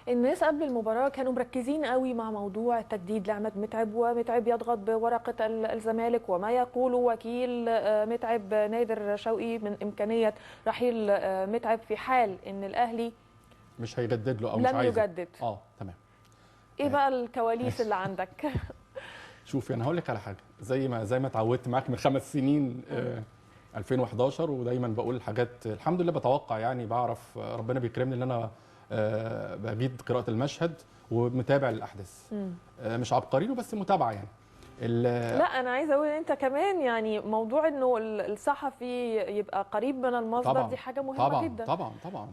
الناس قبل المباراة كانوا مركزين قوي مع موضوع التجديد لعماد متعب، ومتعب يضغط بورقة الزمالك، وما يقول وكيل متعب نادر شوقي من إمكانية رحيل متعب في حال إن الأهلي مش هيجدد له او مش لم عايزه. يجدد. تمام. إيه بقى الكواليس اللي عندك؟ شوفي انا هقول لك على حاجه، زي ما اتعودت معاك من 5 سنين 2011، ودايما بقول حاجات الحمد لله بتوقع، يعني بعرف ربنا بيكرمني ان انا بجيد قراءه المشهد ومتابع الاحداث. مش عبقري بس متابعه يعني. لا انا عايزه اقول ان انت كمان يعني موضوع انه الصحفي يبقى قريب من المصدر طبعا دي حاجه مهمه طبعا جدا.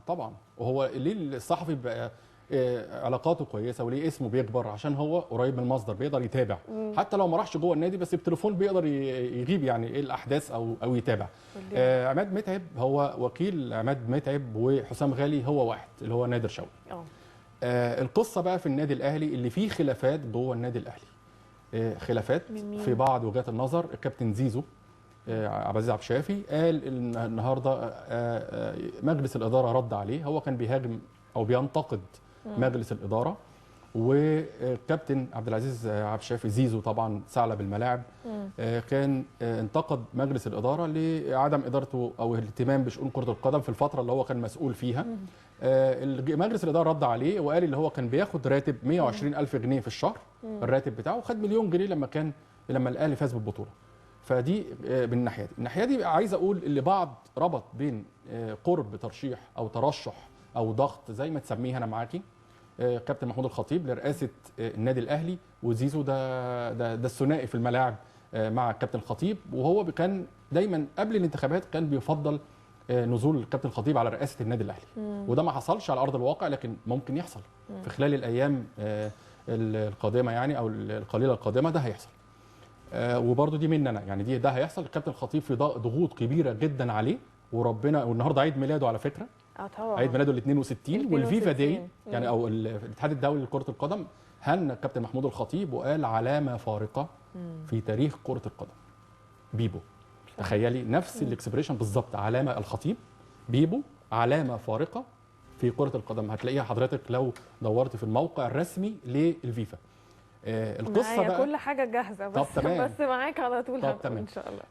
طبعا. وهو ليه الصحفي بقى علاقاته كويسه وليه اسمه بيكبر؟ عشان هو قريب من المصدر، بيقدر يتابع حتى لو ما راحش جوه النادي، بس بالتليفون بيقدر يجيب يعني ايه الاحداث او يتابع. عماد متعب هو وكيل عماد متعب وحسام غالي هو واحد اللي هو نادر شوقي. القصه بقى في النادي الاهلي اللي فيه خلافات جوه النادي الاهلي، خلافات في بعض وجهات النظر. الكابتن زيزو عبد العزيز عبد الشافي قال النهارده مجلس الاداره رد عليه، هو كان بيهاجم او بينتقد مجلس الاداره، وكابتن عبد العزيز عبد الشافي زيزو طبعا ثعلب الملاعب كان انتقد مجلس الاداره لعدم ادارته او الاهتمام بشؤون كره القدم في الفتره اللي هو كان مسؤول فيها. مجلس الاداره رد عليه وقال اللي هو كان بياخد راتب 120,000 جنيه في الشهر، الراتب بتاعه خد مليون جنيه لما الاهلي فاز بالبطوله. فدي من الناحيه دي عايز اقول اللي بعض ربط بين قرب ترشيح او ترشح او ضغط زي ما تسميها انا معاكي كابتن محمود الخطيب لرئاسه النادي الاهلي، وزيزو ده الثنائي في الملاعب مع الكابتن الخطيب، وهو كان دايما قبل الانتخابات كان بيفضل نزول الكابتن الخطيب على رئاسه النادي الاهلي، وده ما حصلش على ارض الواقع لكن ممكن يحصل في خلال الايام القادمه يعني او القليله القادمه ده هيحصل. وبرده دي مننا يعني ده هيحصل. الكابتن الخطيب في ضغوط كبيره جدا عليه، وربنا والنهارده عيد ميلاده على فكره. طبعا عيد ميلاده ال 62 والفيفا دي يعني او الاتحاد الدولي لكره القدم هنأ الكابتن محمود الخطيب وقال علامه فارقه في تاريخ كره القدم. بيبو تخيلي نفس الاكسبريشن بالظبط، علامه الخطيب بيبو علامه فارقه في كره القدم، هتلاقيها حضرتك لو دورت في الموقع الرسمي للفيفا. القصه بقى كل حاجه جاهزه بس معاك على طول ان شاء الله.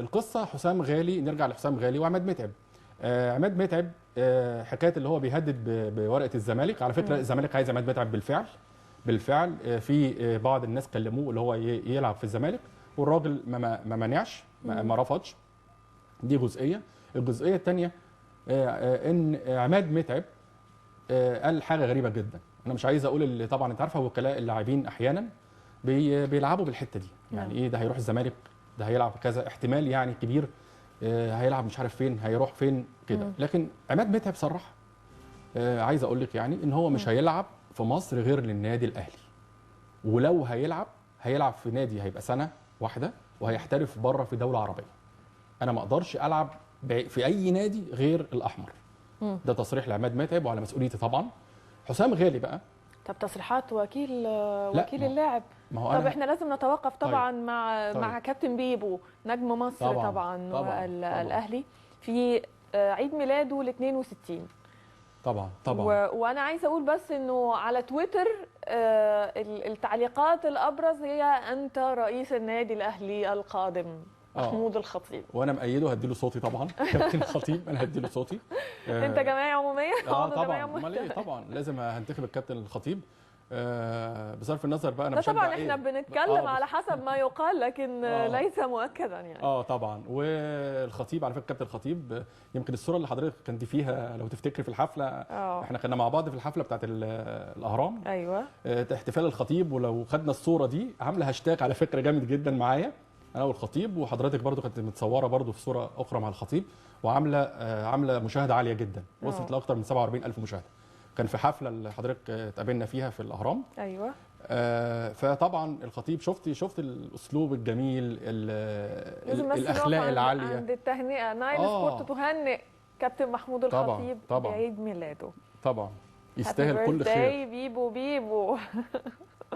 القصه حسام غالي، نرجع لحسام غالي وعماد متعب. عماد متعب حكايه اللي هو بيهدد بورقه الزمالك، على فكره الزمالك عايز عماد متعب بالفعل في بعض الناس كلموه اللي هو يلعب في الزمالك، والراجل ما منعش ما رفضش. دي جزئيه. الجزئيه الثانيه ان عماد متعب قال حاجه غريبه جدا، انا مش عايز اقول اللي طبعا انت عارفه وكلاء اللاعبين احيانا بيلعبوا بالحته دي، يعني ايه ده هيروح الزمالك، ده هيلعب كذا احتمال يعني كبير، هيلعب مش عارف فين، هيروح فين كده. لكن عماد متعب صرح عايز اقول لك يعني ان هو مش هيلعب في مصر غير للنادي الاهلي، ولو هيلعب في نادي هيبقى سنه واحده وهيحترف بره في دوله عربيه. انا ما اقدرش العب في اي نادي غير الاحمر. ده تصريح لعماد متعب وعلى مسؤوليتي طبعا. حسام غالي بقى طب تصريحات وكيل اللاعب، طب احنا لازم نتوقف طبعا مع كابتن بيبو نجم مصر طبعا والاهلي في عيد ميلاده ال 62 طبعا وانا عايزه اقول بس انه على تويتر التعليقات الابرز هي انت رئيس النادي الاهلي القادم محمود الخطيب، وانا مأيده هديله صوتي طبعا. كابتن الخطيب انا هديله صوتي. انت جمعيه عموميه؟ طبعا امال ايه، طبعا لازم هنتخب الكابتن الخطيب. بصرف النظر بقى انا بشجع طبعا احنا بنتكلم على حسب ما يقال لكن ليس مؤكدا يعني. طبعا. والخطيب على فكره كابتن الخطيب يمكن الصوره اللي حضرتك كنت فيها لو تفتكري في الحفله احنا كنا مع بعض في الحفله بتاعت الاهرام. ايوه احتفال الخطيب، ولو خدنا الصوره دي عامله هاشتاج على فكره جامد جدا معايا انا والخطيب، وحضرتك برضو كانت متصوره برضو في صوره اخرى مع الخطيب، وعامله مشاهده عاليه جدا، وصلت لاكثر من 47,000 مشاهده. كان في حفله اللي حضرتك اتقابلنا فيها في الاهرام. ايوه. فطبعا الخطيب شفت الاسلوب الجميل، الاخلاق العاليه. عند التهنئه نايل سبورت تهنئ كابتن محمود الخطيب بعيد ميلاده. طبعا يستاهل كل خير. بيبو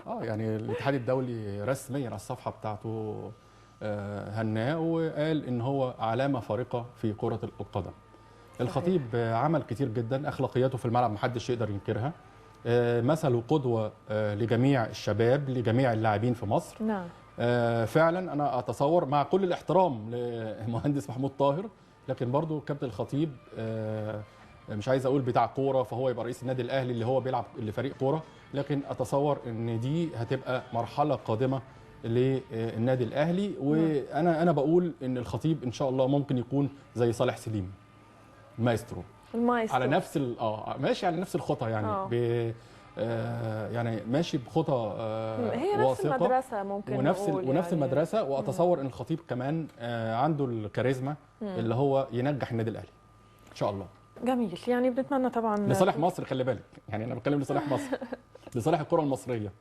يعني الاتحاد الدولي رسميا على الصفحه بتاعته هناه وقال ان هو علامه فارقه في كره القدم. الخطيب عمل كتير جدا، اخلاقياته في الملعب محدش يقدر ينكرها. مثل وقدوه لجميع الشباب، لجميع اللاعبين في مصر. نعم. فعلا انا اتصور مع كل الاحترام للمهندس محمود طاهر، لكن برضو كابتن الخطيب مش عايز اقول بتاع كوره فهو يبقى رئيس النادي الاهلي اللي هو بيلعب لفريق كوره، لكن اتصور ان دي هتبقى مرحله قادمه للنادي الاهلي. وانا بقول ان الخطيب ان شاء الله ممكن يكون زي صالح سليم المايسترو على نفس ماشي على نفس الخطى يعني يعني ماشي بخطى هي نفس المدرسه ممكن ونفس يعني المدرسه. واتصور ان الخطيب كمان عنده الكاريزما اللي هو ينجح النادي الاهلي ان شاء الله. جميل. يعني بنتمنى طبعا لصالح مصر، خلي بالك يعني انا بتكلم لصالح مصر لصالح الكره المصريه.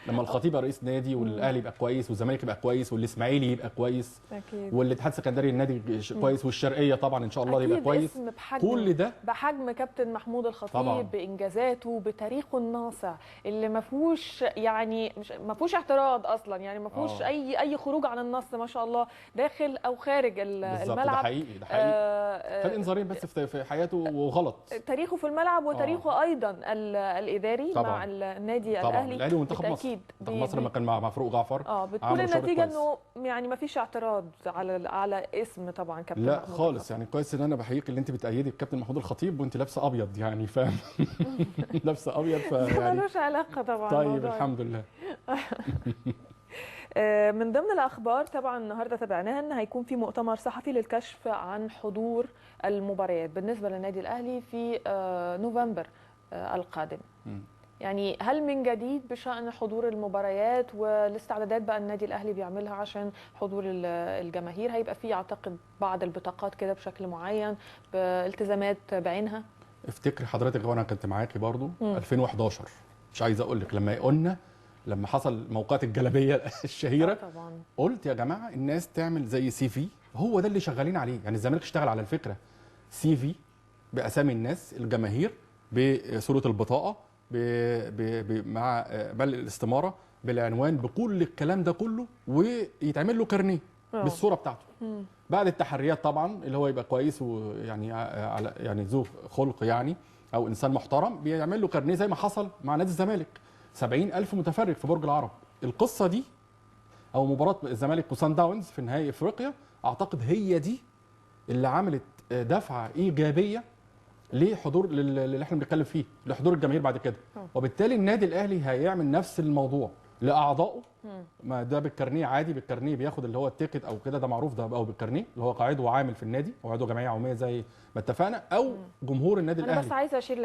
لما الخطيب يبقى رئيس نادي والاهلي يبقى كويس والزمالك يبقى كويس والاسماعيلي يبقى كويس اكيد والاتحاد السكندري النادي كويس والشرقيه طبعا ان شاء الله يبقى كويس. كل ده بحجم كابتن محمود الخطيب طبعا. بانجازاته بتاريخه الناصع اللي ما فيهوش يعني ما فيهوش اعتراض اصلا، يعني ما فيهوش اي خروج عن النص ما شاء الله داخل او خارج الملعب. ده حقيقي ده حقيقي. خد انذارين بس في حياته وغلط. تاريخه في الملعب وتاريخه ايضا الاداري طبعا. مع النادي طبعا. الاهلي ومنتخب مصر. مصر لما كان مع فاروق جعفر بتقول النتيجه انه يعني ما فيش اعتراض على اسم طبعا كابتن لا خالص. يعني كويس ان انا بحييك اللي انت بتأيدي الكابتن محمود الخطيب وانت لابسه ابيض يعني فاهم لابسه ابيض يعني ملوش علاقه طبعا. طيب الحمد لله. من ضمن الاخبار طبعا النهارده تابعناها ان هيكون في مؤتمر صحفي للكشف عن حضور المباريات بالنسبه للنادي الاهلي في نوفمبر القادم. يعني هل من جديد بشأن حضور المباريات والاستعدادات بقى النادي الأهلي بيعملها عشان حضور الجماهير؟ هيبقى فيه أعتقد بعض البطاقات كده بشكل معين بالتزامات بعينها. افتكري حضرتك وانا كنت معاكي برضو 2011 مش عايز اقول لك لما حصل موقعات الجلابيه الشهيره طبعا. قلت يا جماعه الناس تعمل زي سي في، هو ده اللي شغالين عليه. يعني الزمالك اشتغل على الفكره سي في باسامي الناس الجماهير بصوره البطاقه مع بل الاستماره بالعنوان بكل الكلام ده كله ويتعمل له كارنيه بالصوره بتاعته. بعد التحريات طبعا اللي هو يبقى كويس ويعني يعني ذو خلق يعني او انسان محترم بيعمل له كارنيه زي ما حصل مع نادي الزمالك 70,000 متفرج في برج العرب. القصه دي او مباراه الزمالك وسان داونز في نهائي افريقيا اعتقد هي دي اللي عملت دفعه ايجابيه لحضور اللي احنا بنتكلم فيه لحضور الجماهير بعد كده. وبالتالي النادي الاهلي هيعمل نفس الموضوع لاعضائه. ما ده بالكارنيه عادي، بالكارنيه بياخد اللي هو التيكت او كده، ده معروف ده، او بالكارنيه اللي هو قاعد وعامل في النادي او عضو جمعيه عموميه زي ما اتفقنا، او جمهور النادي الاهلي. انا بس عايزه اشير